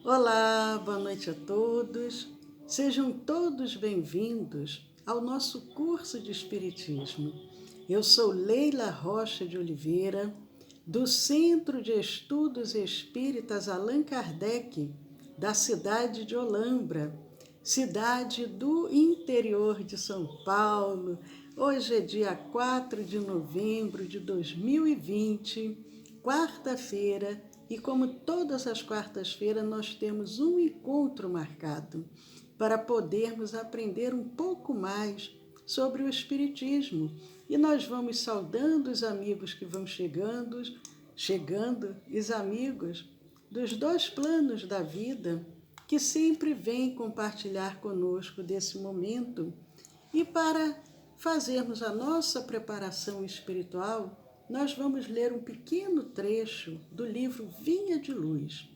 Olá, boa noite a todos. Sejam todos bem-vindos ao nosso curso de Espiritismo. Eu sou Leila Rocha de Oliveira, do Centro de Estudos Espíritas Allan Kardec, da cidade de Olambra, cidade do interior de São Paulo. Hoje é dia 4 de novembro de 2020, quarta-feira, e como todas as quartas-feiras nós temos um encontro marcado para podermos aprender um pouco mais sobre o Espiritismo. E nós vamos saudando os amigos que vão chegando, os amigos dos dois planos da vida, que sempre vêm compartilhar conosco desse momento. E para fazermos a nossa preparação espiritual, nós vamos ler um pequeno trecho do livro Vinha de Luz,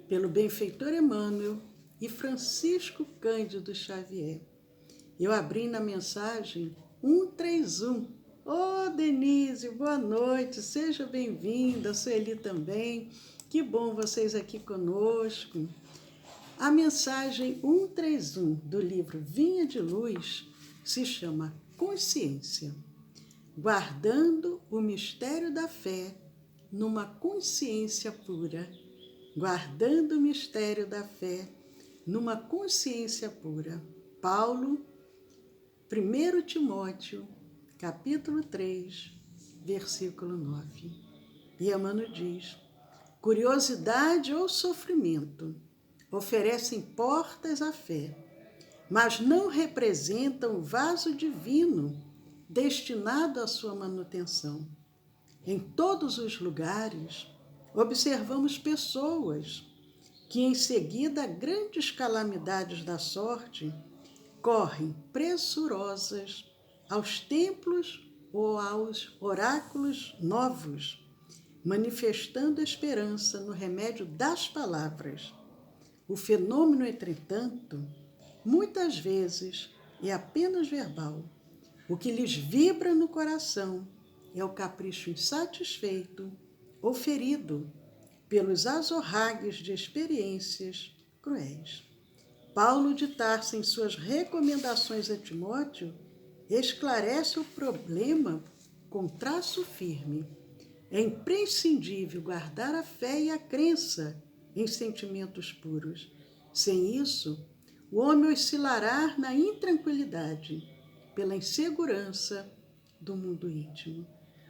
pelo benfeitor Emmanuel e Francisco Cândido Xavier. Eu abri na mensagem 131. Denise, boa noite, seja bem-vinda, Sueli também, que bom vocês aqui conosco. A mensagem 131 do livro Vinha de Luz se chama Consciência, guardando o mistério da fé numa consciência pura. Guardando o mistério da fé numa consciência pura. Paulo, 1 Timóteo, capítulo 3, versículo 9. E Emmanuel diz: curiosidade ou sofrimento oferecem portas à fé, mas não representam o vaso divino destinado à sua manutenção. Em todos os lugares, observamos pessoas que, em seguida a grandes calamidades da sorte, correm pressurosas aos templos ou aos oráculos novos, manifestando esperança no remédio das palavras. O fenômeno, entretanto, muitas vezes é apenas verbal. O que lhes vibra no coração é o capricho insatisfeito ou ferido pelos azorragues de experiências cruéis. Paulo de Tarso, em suas recomendações a Timóteo, esclarece o problema com traço firme. É imprescindível guardar a fé e a crença em sentimentos puros. Sem isso, o homem oscilará na intranquilidade, pela insegurança do mundo íntimo.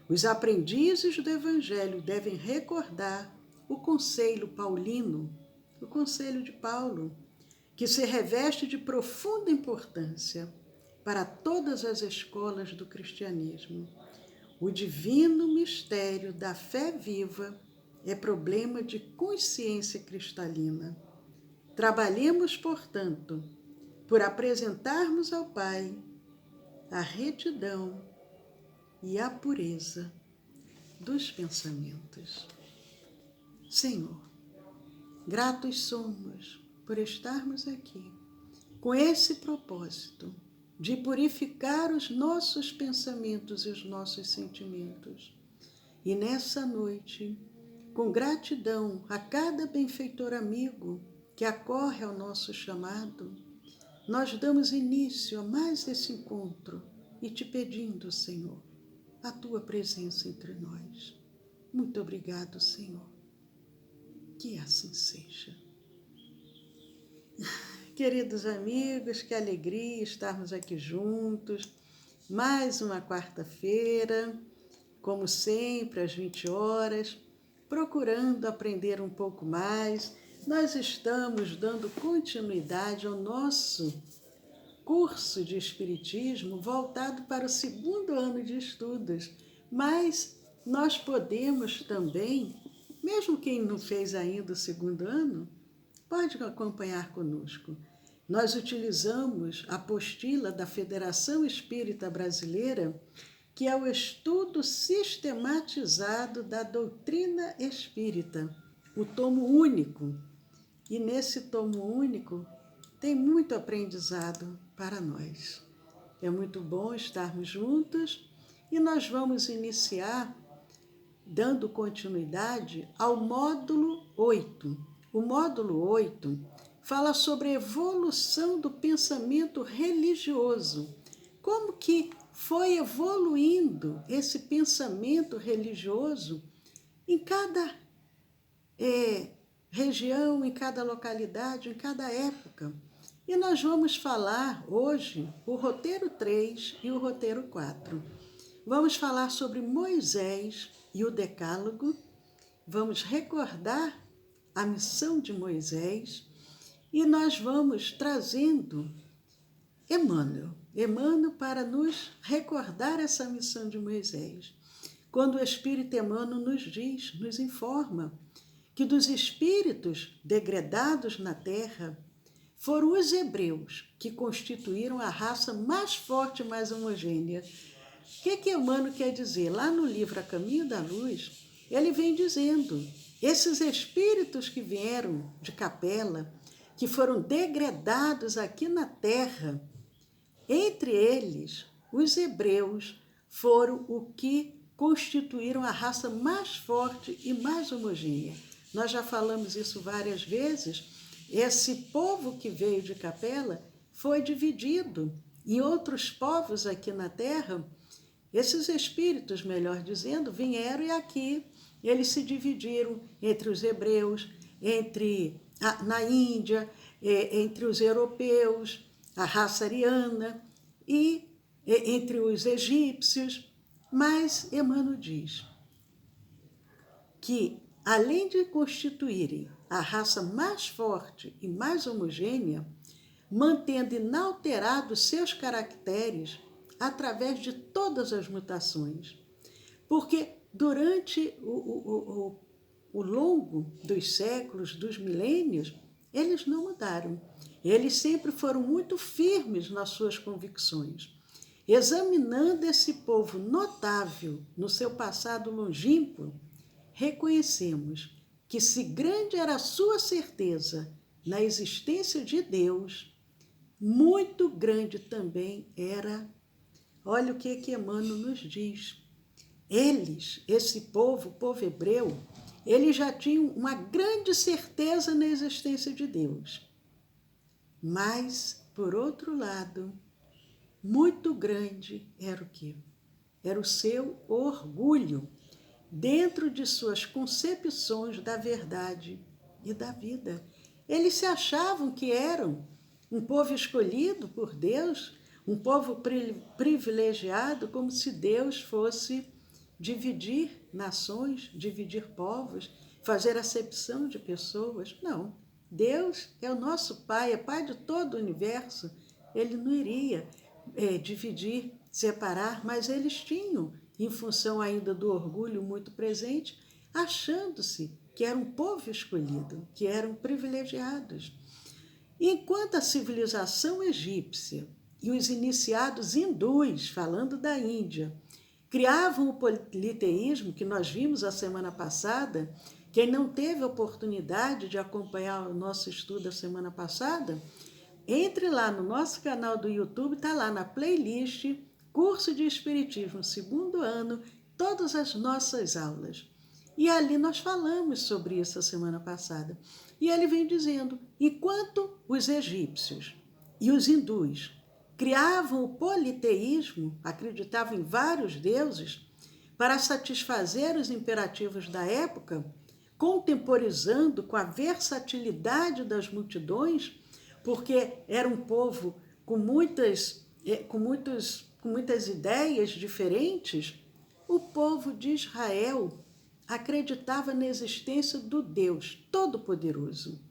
Os aprendizes do Evangelho devem recordar o conselho paulino, o conselho de Paulo, que se reveste de profunda importância para todas as escolas do cristianismo. O divino mistério da fé viva é problema de consciência cristalina. Trabalhemos, portanto, por apresentarmos ao Pai a retidão e a pureza dos pensamentos. Senhor, gratos somos por estarmos aqui, com esse propósito de purificar os nossos pensamentos e os nossos sentimentos. E nessa noite, com gratidão a cada benfeitor amigo que acorre ao nosso chamado, nós damos início a mais esse encontro e te pedindo, Senhor, a tua presença entre nós. Muito obrigado, Senhor. Que assim seja. Queridos amigos, que alegria estarmos aqui juntos. Mais uma quarta-feira, como sempre, às 20 horas, procurando aprender um pouco mais. Nós estamos dando continuidade ao nosso curso de Espiritismo voltado para o segundo ano de estudos, mas nós podemos também, mesmo quem não fez ainda o segundo ano, pode acompanhar conosco. Nós utilizamos a apostila da Federação Espírita Brasileira, que é o estudo sistematizado da doutrina espírita, o tomo único. E nesse tomo único tem muito aprendizado para nós. É muito bom estarmos juntos e nós vamos iniciar dando continuidade ao módulo 8, O módulo 8 fala sobre a evolução do pensamento religioso. Como que foi evoluindo esse pensamento religioso em cada região, em cada localidade, em cada época. E nós vamos falar hoje o roteiro 3 e o roteiro 4. Vamos falar sobre Moisés e o Decálogo, vamos recordar a missão de Moisés e nós vamos trazendo Emmanuel para nos recordar essa missão de Moisés. Quando o Espírito Emmanuel nos diz, nos informa, que dos espíritos degradados na terra foram os hebreus que constituíram a raça mais forte e mais homogênea. O que Emmanuel quer dizer? Lá no livro A Caminho da Luz, ele vem dizendo, esses espíritos que vieram de Capela, que foram degradados aqui na terra, entre eles, os hebreus foram o que constituíram a raça mais forte e mais homogênea. Nós já falamos isso várias vezes. Esse povo que veio de Capela foi dividido em outros povos aqui na Terra. Esses espíritos, melhor dizendo, vieram e aqui eles se dividiram entre os hebreus, na Índia, entre os europeus, a raça ariana e entre os egípcios. Mas Emmanuel diz que, além de constituírem a raça mais forte e mais homogênea, mantendo inalterados seus caracteres através de todas as mutações. Porque durante o longo dos séculos, dos milênios, eles não mudaram. Eles sempre foram muito firmes nas suas convicções. Examinando esse povo notável no seu passado longínquo, reconhecemos que, se grande era a sua certeza na existência de Deus, muito grande também era. Olha o que Emmanuel nos diz. Eles, esse povo, o povo hebreu, eles já tinham uma grande certeza na existência de Deus. Mas, por outro lado, muito grande era o quê? Era o seu orgulho dentro de suas concepções da verdade e da vida. Eles se achavam que eram um povo escolhido por Deus, um povo privilegiado, como se Deus fosse dividir nações, dividir povos, fazer acepção de pessoas. Não. Deus é o nosso Pai, é Pai de todo o universo. Ele não iria dividir, separar, mas eles tinham, em função ainda do orgulho muito presente, achando-se que era um povo escolhido, que eram privilegiados. Enquanto a civilização egípcia e os iniciados hindus, falando da Índia, criavam o politeísmo que nós vimos a semana passada, quem não teve a oportunidade de acompanhar o nosso estudo a semana passada, entre lá no nosso canal do YouTube, está lá na playlist Curso de Espiritismo, 2º ano, todas as nossas aulas. E ali nós falamos sobre isso a semana passada. E ele vem dizendo, enquanto os egípcios e os hindus criavam o politeísmo, acreditavam em vários deuses, para satisfazer os imperativos da época, contemporizando com a versatilidade das multidões, porque era um povo com muitas ideias diferentes, o povo de Israel acreditava na existência do Deus Todo-Poderoso.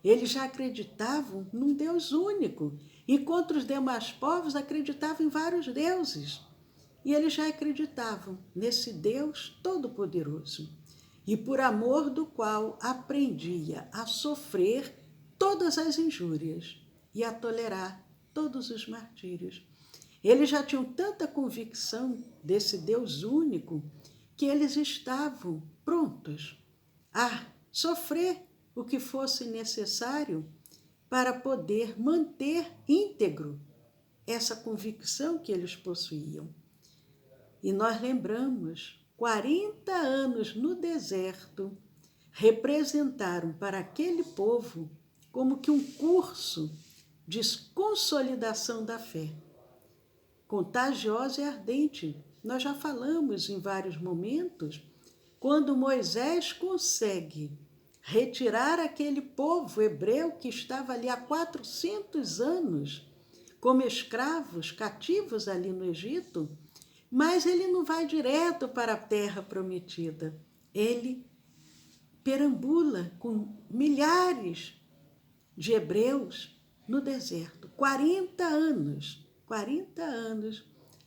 Eles já acreditavam num Deus único, enquanto os demais povos acreditavam em vários deuses. E eles já acreditavam nesse Deus Todo-Poderoso, e por amor do qual aprendia a sofrer todas as injúrias e a tolerar todos os martírios. Eles já tinham tanta convicção desse Deus único que eles estavam prontos a sofrer o que fosse necessário para poder manter íntegro essa convicção que eles possuíam. E nós lembramos, 40 anos no deserto, representaram para aquele povo como que um curso de consolidação da fé, contagiosa e ardente. Nós já falamos em vários momentos, quando Moisés consegue retirar aquele povo hebreu que estava ali há 400 anos como escravos, cativos ali no Egito, mas ele não vai direto para a terra prometida. Ele perambula com milhares de hebreus no deserto. 40 anos,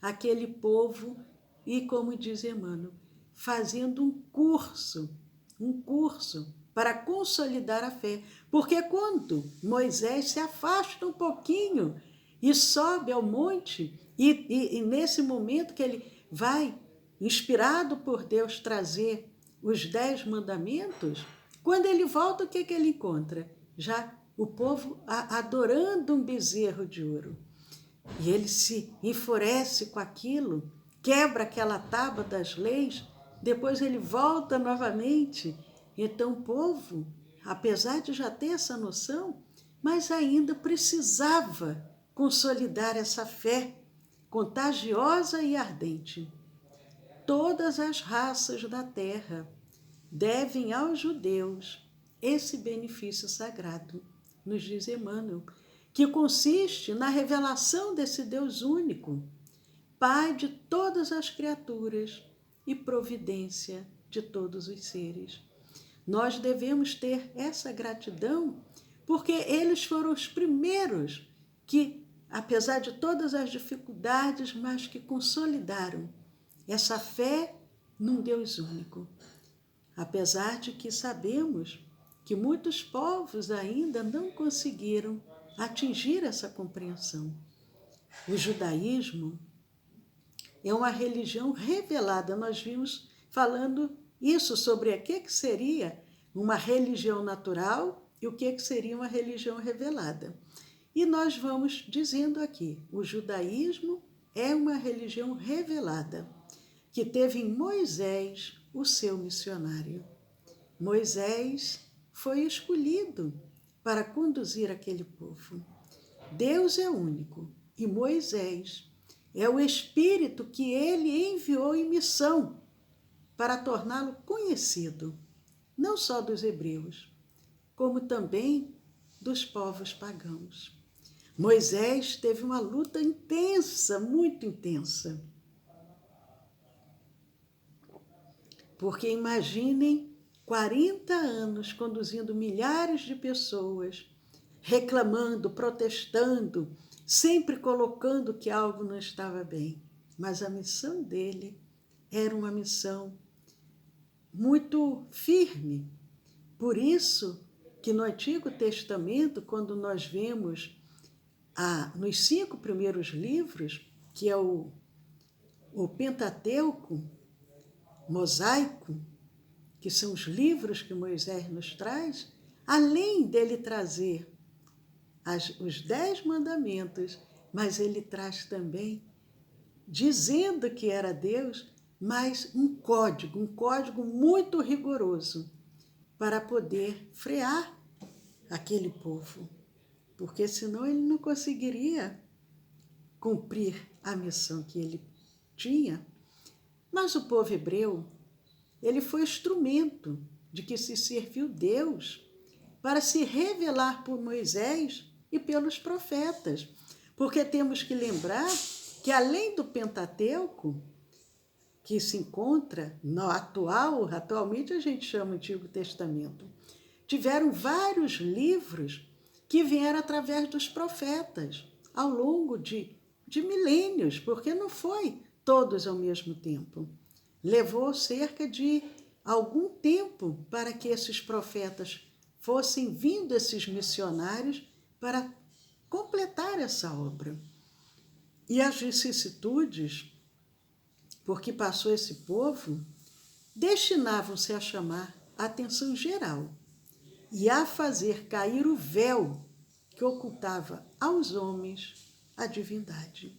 aquele povo, e como diz Emmanuel, fazendo um curso para consolidar a fé. Porque quando Moisés se afasta um pouquinho e sobe ao monte, e nesse momento que ele vai, inspirado por Deus, trazer os 10 mandamentos, quando ele volta, o que ele encontra? Já o povo adorando um bezerro de ouro. E ele se enfurece com aquilo, quebra aquela tábua das leis, depois ele volta novamente. Então o povo, apesar de já ter essa noção, mas ainda precisava consolidar essa fé contagiosa e ardente. Todas as raças da terra devem aos judeus esse benefício sagrado, nos diz Emmanuel, que consiste na revelação desse Deus único, Pai de todas as criaturas e providência de todos os seres. Nós devemos ter essa gratidão, porque eles foram os primeiros que, apesar de todas as dificuldades, mas que consolidaram essa fé num Deus único. Apesar de que sabemos que muitos povos ainda não conseguiram atingir essa compreensão. O judaísmo é uma religião revelada. Nós vimos falando isso sobre o que seria uma religião natural e o que seria uma religião revelada. E nós vamos dizendo aqui, o judaísmo é uma religião revelada, que teve em Moisés o seu missionário. Moisés foi escolhido para conduzir aquele povo. Deus é único e Moisés é o Espírito que ele enviou em missão para torná-lo conhecido, não só dos hebreus, como também dos povos pagãos. Moisés teve uma luta intensa, muito intensa. Porque imaginem 40 anos conduzindo milhares de pessoas, reclamando, protestando, sempre colocando que algo não estava bem. Mas a missão dele era uma missão muito firme. Por isso que no Antigo Testamento, quando nós vemos nos 5 primeiros livros, que é o Pentateuco, Mosaico, que são os livros que Moisés nos traz, além dele trazer os 10 mandamentos, mas ele traz também, dizendo que era Deus, mas um código muito rigoroso para poder frear aquele povo, porque senão ele não conseguiria cumprir a missão que ele tinha. Mas o povo hebreu, ele foi instrumento de que se serviu Deus para se revelar por Moisés e pelos profetas. Porque temos que lembrar que além do Pentateuco, que se encontra no atualmente a gente chama Antigo Testamento, tiveram vários livros que vieram através dos profetas ao longo de milênios, porque não foi todos ao mesmo tempo. Levou cerca de algum tempo para que esses profetas fossem vindo, esses missionários, para completar essa obra. E as vicissitudes, porque passou esse povo, destinavam-se a chamar a atenção geral e a fazer cair o véu que ocultava aos homens a divindade.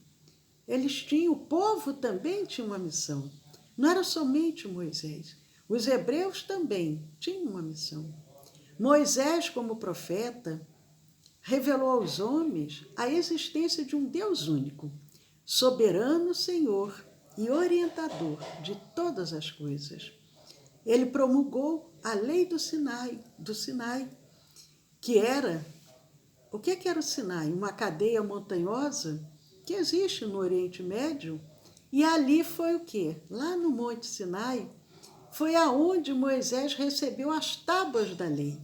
O povo também tinha uma missão. Não era somente Moisés. Os hebreus também tinham uma missão. Moisés, como profeta, revelou aos homens a existência de um Deus único, soberano Senhor e orientador de todas as coisas. Ele promulgou a lei do Sinai, que era... O que era o Sinai? Uma cadeia montanhosa que existe no Oriente Médio. E ali foi o quê? Lá no Monte Sinai, foi aonde Moisés recebeu as tábuas da lei,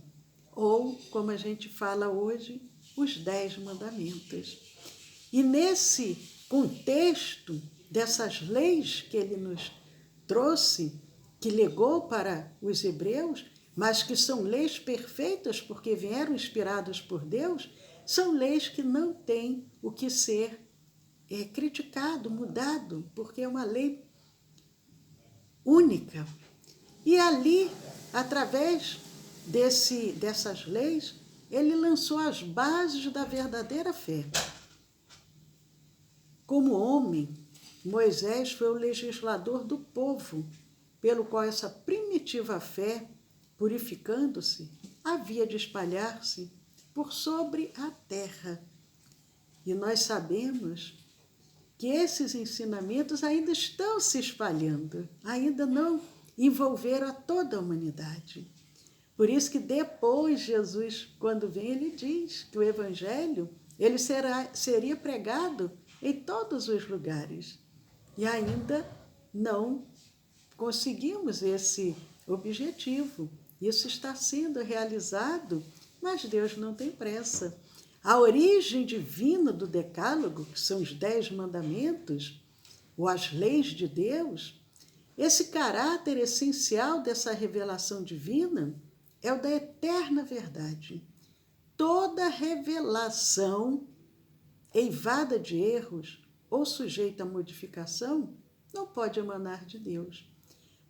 ou, como a gente fala hoje, os 10 mandamentos. E nesse contexto dessas leis que ele nos trouxe, que legou para os hebreus, mas que são leis perfeitas porque vieram inspiradas por Deus, são leis que não têm o que ser criticado, mudado, porque é uma lei única. E ali, através dessas leis, ele lançou as bases da verdadeira fé. Como homem, Moisés foi o legislador do povo, pelo qual essa primitiva fé, purificando-se, havia de espalhar-se por sobre a terra. E nós sabemos que esses ensinamentos ainda estão se espalhando, ainda não envolveram a toda a humanidade. Por isso que depois Jesus, quando vem, ele diz que o Evangelho ele seria pregado em todos os lugares. E ainda não conseguimos esse objetivo. Isso está sendo realizado, mas Deus não tem pressa. A origem divina do Decálogo, que são os 10 mandamentos, ou as leis de Deus, esse caráter essencial dessa revelação divina é o da eterna verdade. Toda revelação eivada de erros ou sujeita a modificação não pode emanar de Deus.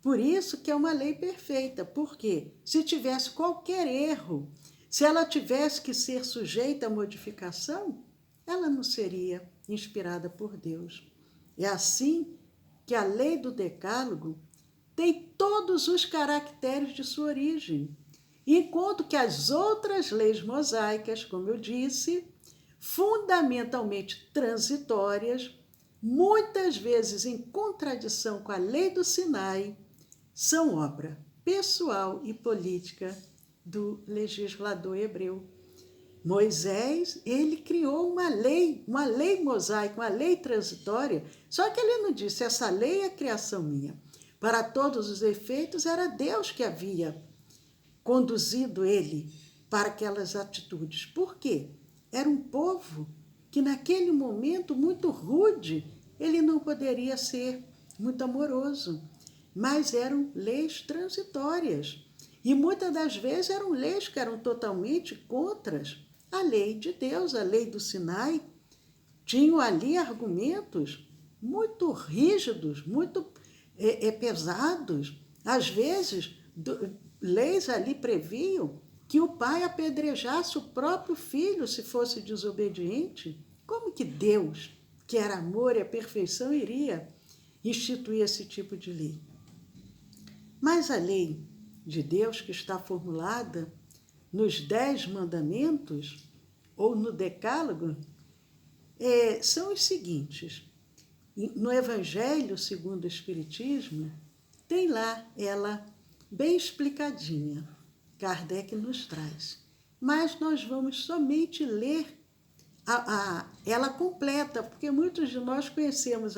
Por isso que é uma lei perfeita, porque se tivesse qualquer erro, se ela tivesse que ser sujeita a modificação, ela não seria inspirada por Deus. É assim que a lei do Decálogo tem todos os caracteres de sua origem, enquanto que as outras leis mosaicas, como eu disse, fundamentalmente transitórias, muitas vezes em contradição com a lei do Sinai, são obra pessoal e política do legislador hebreu. Moisés, ele criou uma lei mosaica, uma lei transitória, só que ele não disse, essa lei é criação minha. Para todos os efeitos, era Deus que havia conduzido ele para aquelas atitudes. Por quê? Era um povo que naquele momento muito rude, ele não poderia ser muito amoroso, mas eram leis transitórias. E muitas das vezes eram leis que eram totalmente contra a lei de Deus, a lei do Sinai. Tinham ali argumentos muito rígidos, muito pesados. Às vezes, leis ali previam que o pai apedrejasse o próprio filho se fosse desobediente. Como que Deus, que era amor e a perfeição, iria instituir esse tipo de lei? Mas a lei de Deus, que está formulada nos 10 mandamentos, ou no Decálogo, são os seguintes. No Evangelho segundo o Espiritismo, tem lá ela bem explicadinha. Kardec nos traz. Mas nós vamos somente ler ela completa, porque muitos de nós conhecemos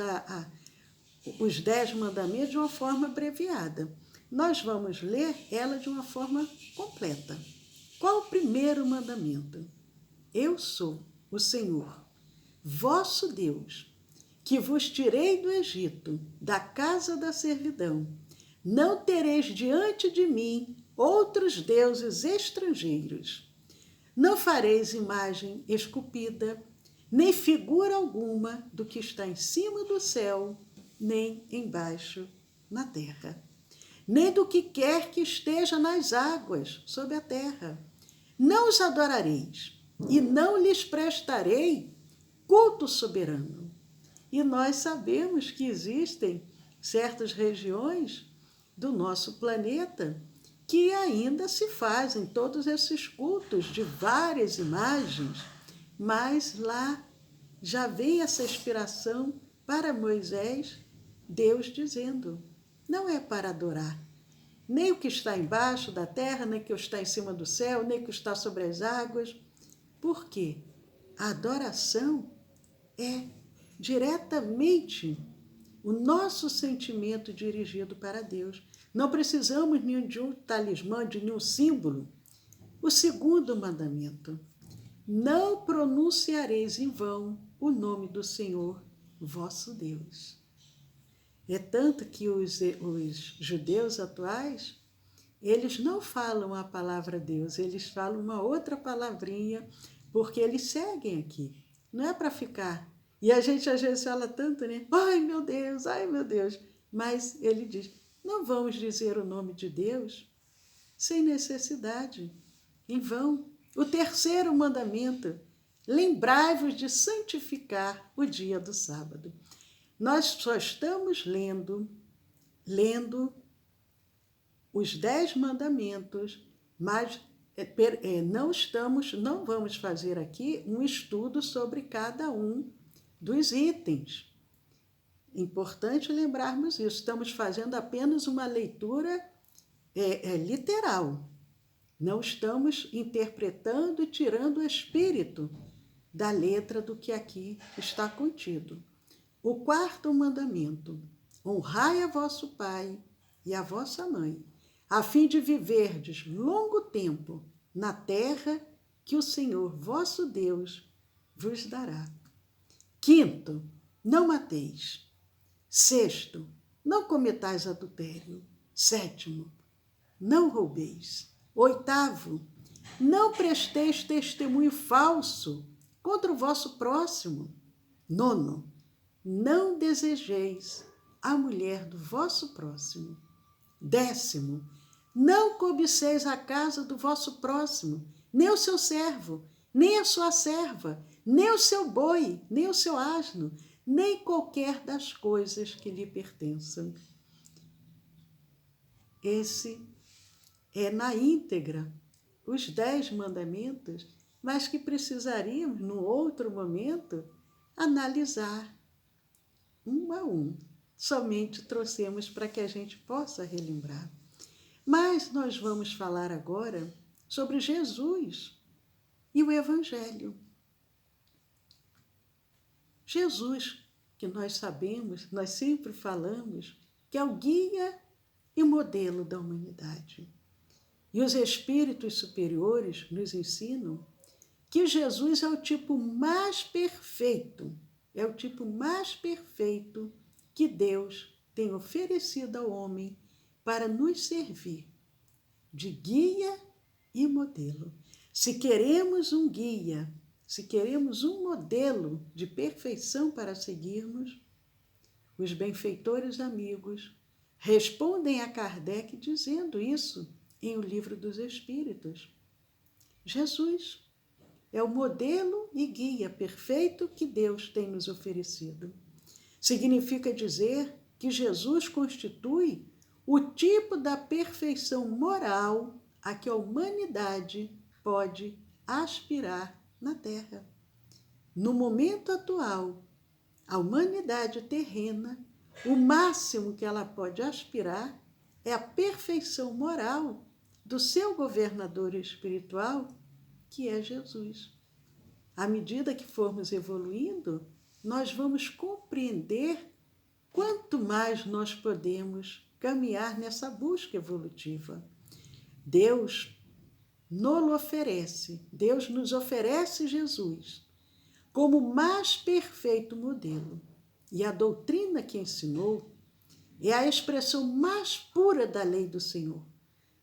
os 10 mandamentos de uma forma abreviada. Nós vamos ler ela de uma forma completa. Qual o primeiro mandamento? Eu sou o Senhor, vosso Deus, que vos tirei do Egito, da casa da servidão. Não tereis diante de mim outros deuses estrangeiros. Não fareis imagem esculpida, nem figura alguma do que está em cima do céu, nem embaixo na terra, nem do que quer que esteja nas águas sob a terra. Não os adorareis, e não lhes prestarei culto soberano. E nós sabemos que existem certas regiões do nosso planeta, que ainda se fazem todos esses cultos de várias imagens, mas lá já vem essa inspiração para Moisés, Deus dizendo, não é para adorar, nem o que está embaixo da terra, nem o que está em cima do céu, nem o que está sobre as águas. Por quê? A adoração é diretamente o nosso sentimento dirigido para Deus. Não precisamos de um talismã, de nenhum símbolo. O segundo mandamento: não pronunciareis em vão o nome do Senhor, vosso Deus. É tanto que os judeus atuais, eles não falam a palavra Deus, eles falam uma outra palavrinha, porque eles seguem aqui. Não é para ficar. E a gente às vezes fala tanto, né? Ai, meu Deus, ai, meu Deus. Mas ele diz, não vamos dizer o nome de Deus sem necessidade, em vão. O terceiro mandamento, lembrai-vos de santificar o dia do sábado. Nós só estamos lendo os 10 mandamentos, mas não vamos fazer aqui um estudo sobre cada um dos itens. Importante lembrarmos isso. Estamos fazendo apenas uma leitura literal. Não estamos interpretando e tirando o espírito da letra do que aqui está contido. O quarto mandamento: honrai a vosso pai e a vossa mãe, a fim de viverdes longo tempo na terra que o Senhor vosso Deus vos dará. Quinto, não mateis. Sexto, não cometais adultério. Sétimo, não roubeis. Oitavo, não presteis testemunho falso contra o vosso próximo. Nono, não desejeis a mulher do vosso próximo. Décimo, não cobiceis a casa do vosso próximo, nem o seu servo, nem a sua serva, nem o seu boi, nem o seu asno, nem qualquer das coisas que lhe pertençam. Esse é na íntegra os 10 mandamentos, mas que precisaríamos, num outro momento, analisar um a um. Somente trouxemos para que a gente possa relembrar. Mas nós vamos falar agora sobre Jesus e o Evangelho. Jesus, que nós sabemos, nós sempre falamos, que é o guia e modelo da humanidade. E os espíritos superiores nos ensinam que Jesus é o tipo mais perfeito, que Deus tem oferecido ao homem para nos servir de guia e modelo. Se queremos um guia, se queremos um modelo de perfeição para seguirmos, os benfeitores amigos respondem a Kardec dizendo isso em O Livro dos Espíritos. Jesus é o modelo e guia perfeito que Deus tem nos oferecido. Significa dizer que Jesus constitui o tipo da perfeição moral a que a humanidade pode aspirar na Terra. No momento atual, a humanidade terrena, o máximo que ela pode aspirar é a perfeição moral do seu governador espiritual, que é Jesus. À medida que formos evoluindo, nós vamos compreender quanto mais nós podemos caminhar nessa busca evolutiva. Deus nos oferece Jesus como o mais perfeito modelo. E a doutrina que ensinou é a expressão mais pura da lei do Senhor.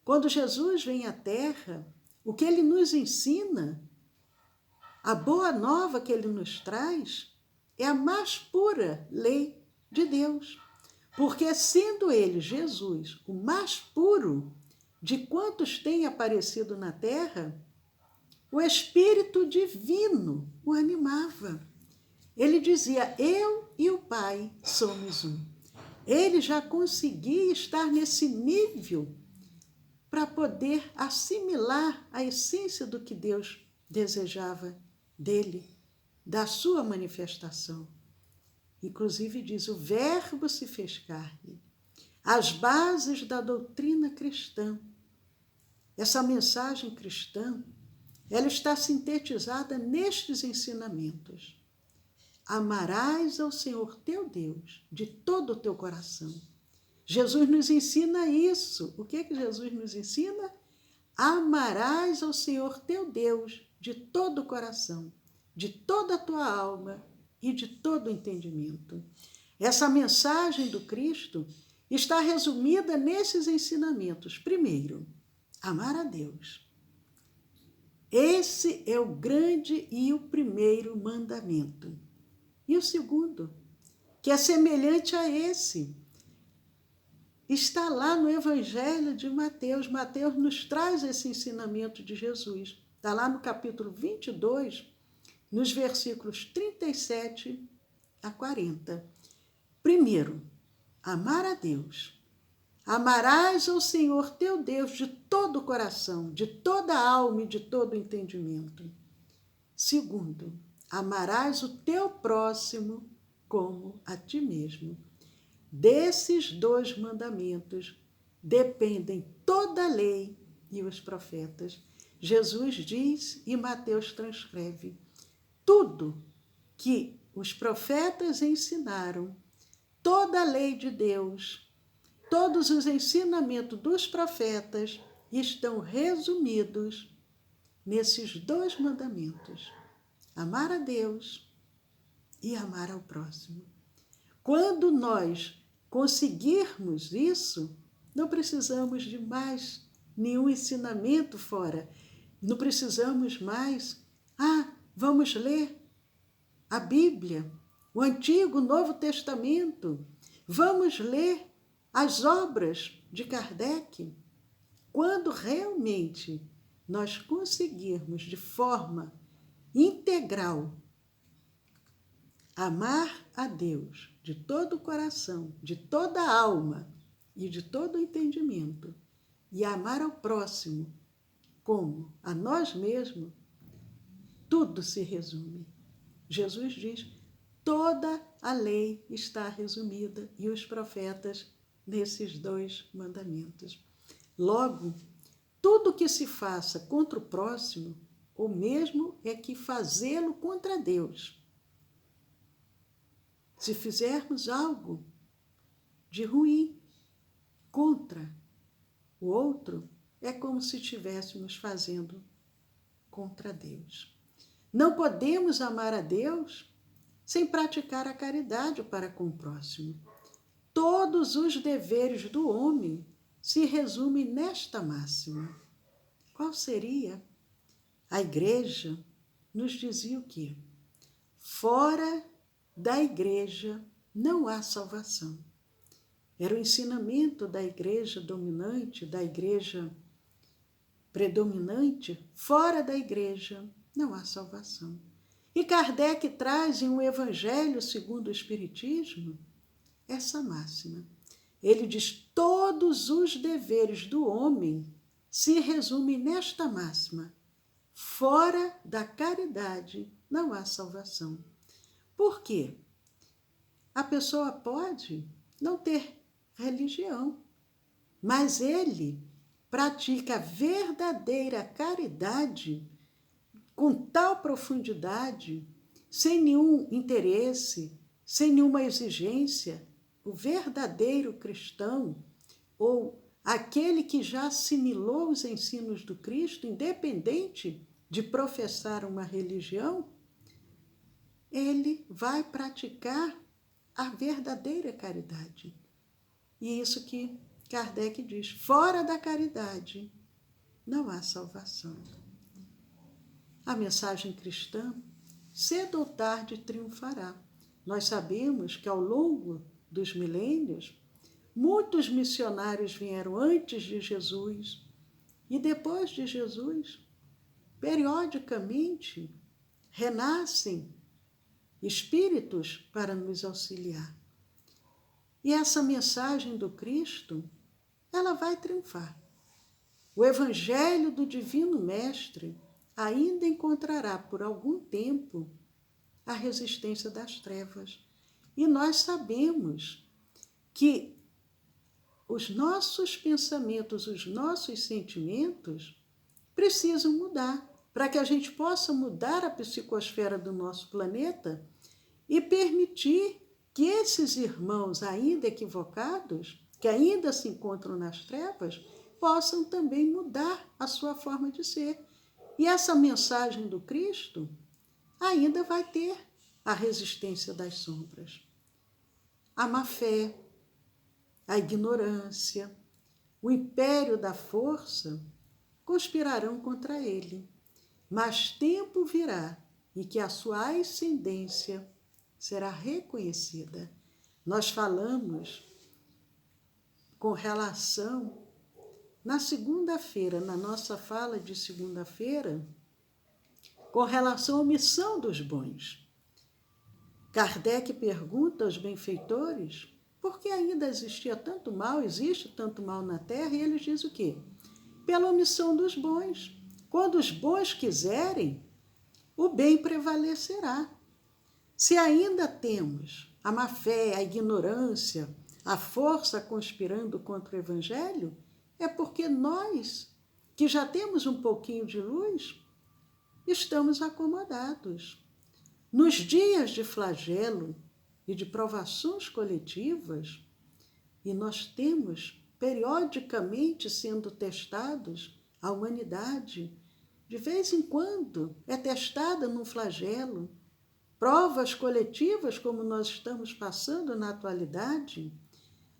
Quando Jesus vem à Terra, o que ele nos ensina, a boa nova que ele nos traz, é a mais pura lei de Deus. Porque sendo ele, Jesus, o mais puro de quantos têm aparecido na Terra, o Espírito Divino o animava. Ele dizia, eu e o Pai somos um. Ele já conseguia estar nesse nível para poder assimilar a essência do que Deus desejava dele, da sua manifestação. Inclusive diz, o Verbo se fez carne. As bases da doutrina cristã. Essa mensagem cristã, ela está sintetizada nestes ensinamentos. Amarás ao Senhor teu Deus de todo o teu coração. Jesus nos ensina isso. O que é que Jesus nos ensina? Amarás ao Senhor teu Deus de todo o coração, de toda a tua alma e de todo o entendimento. Essa mensagem do Cristo está resumida nesses ensinamentos. Primeiro, amar a Deus. Esse é o grande e o primeiro mandamento. E o segundo, que é semelhante a esse, está lá no Evangelho de Mateus. Mateus nos traz esse ensinamento de Jesus. Está lá no capítulo 22, nos versículos 37 a 40. Primeiro, amar a Deus. Amarás ao Senhor teu Deus de todo o coração, de toda a alma e de todo o entendimento. Segundo, amarás o teu próximo como a ti mesmo. Desses dois mandamentos dependem toda a lei e os profetas. Jesus diz e Mateus transcreve: tudo que os profetas ensinaram, toda a lei de Deus, todos os ensinamentos dos profetas estão resumidos nesses dois mandamentos: amar a Deus e amar ao próximo. Quando nós conseguirmos isso, não precisamos de mais nenhum ensinamento fora. Não precisamos mais, vamos ler a Bíblia, o Antigo, o Novo Testamento. Vamos ler as obras de Kardec. Quando realmente nós conseguirmos de forma integral amar a Deus de todo o coração, de toda a alma e de todo o entendimento, e amar ao próximo como a nós mesmos, tudo se resume. Jesus diz, toda a lei está resumida e os profetas nesses dois mandamentos. Logo, tudo que se faça contra o próximo, o mesmo é que fazê-lo contra Deus. Se fizermos algo de ruim contra o outro, é como se estivéssemos fazendo contra Deus. Não podemos amar a Deus sem praticar a caridade para com o próximo. Todos os deveres do homem se resumem nesta máxima. Qual seria? A Igreja nos dizia o quê? Fora da Igreja não há salvação. Era o ensinamento da Igreja dominante, da Igreja predominante. Fora da Igreja não há salvação. E Kardec traz em um Evangelho segundo o Espiritismo essa máxima. Ele diz, todos os deveres do homem se resumem nesta máxima. Fora da caridade não há salvação. Por quê? A pessoa pode não ter religião, mas ele pratica a verdadeira caridade com tal profundidade, sem nenhum interesse, sem nenhuma exigência. O verdadeiro cristão, ou aquele que já assimilou os ensinos do Cristo, independente de professar uma religião, ele vai praticar a verdadeira caridade. E isso que Kardec diz, fora da caridade não há salvação. A mensagem cristã, cedo ou tarde, triunfará. Nós sabemos que ao longo dos milênios, muitos missionários vieram antes de Jesus e depois de Jesus, periodicamente, renascem espíritos para nos auxiliar. E essa mensagem do Cristo, ela vai triunfar. O Evangelho do Divino Mestre ainda encontrará por algum tempo a resistência das trevas. E nós sabemos que os nossos pensamentos, os nossos sentimentos precisam mudar para que a gente possa mudar a psicosfera do nosso planeta e permitir que esses irmãos ainda equivocados, que ainda se encontram nas trevas, possam também mudar a sua forma de ser. E essa mensagem do Cristo ainda vai ter a resistência das sombras. A má-fé, a ignorância, o império da força conspirarão contra ele. Mas tempo virá em que a sua ascendência será reconhecida. Nós falamos com relação, na segunda-feira, na nossa fala de segunda-feira, com relação à missão dos bons. Kardec pergunta aos benfeitores por que ainda existia tanto mal, existe tanto mal na Terra, e eles dizem o quê? Pela omissão dos bons. Quando os bons quiserem, o bem prevalecerá. Se ainda temos a má-fé, a ignorância, a força conspirando contra o Evangelho, é porque nós, que já temos um pouquinho de luz, estamos acomodados. Nos dias de flagelo e de provações coletivas, e nós temos periodicamente sendo testados, a humanidade, de vez em quando, é testada num flagelo, provas coletivas como nós estamos passando na atualidade,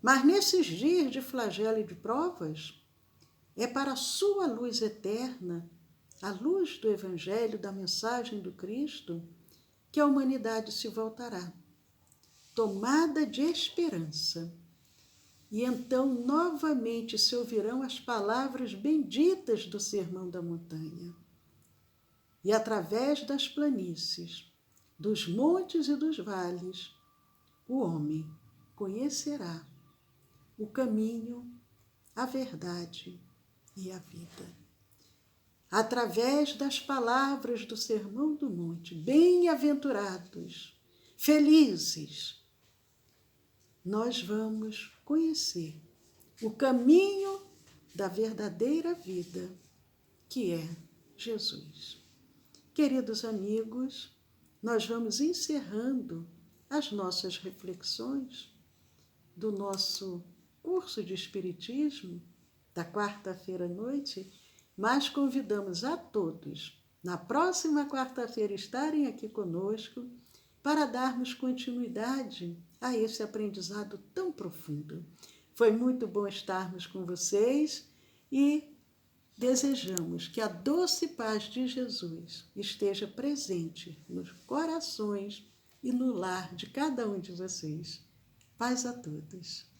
mas nesses dias de flagelo e de provas, é para a sua luz eterna, a luz do Evangelho, da mensagem do Cristo, que a humanidade se voltará, tomada de esperança. E então novamente se ouvirão as palavras benditas do Sermão da Montanha. E através das planícies, dos montes e dos vales, o homem conhecerá o caminho, a verdade e a vida. Através das palavras do Sermão do Monte, bem-aventurados, felizes, nós vamos conhecer o caminho da verdadeira vida, que é Jesus. Queridos amigos, nós vamos encerrando as nossas reflexões do nosso curso de Espiritismo da quarta-feira à noite, mas convidamos a todos, na próxima quarta-feira, estarem aqui conosco para darmos continuidade a esse aprendizado tão profundo. Foi muito bom estarmos com vocês e desejamos que a doce paz de Jesus esteja presente nos corações e no lar de cada um de vocês. Paz a todos.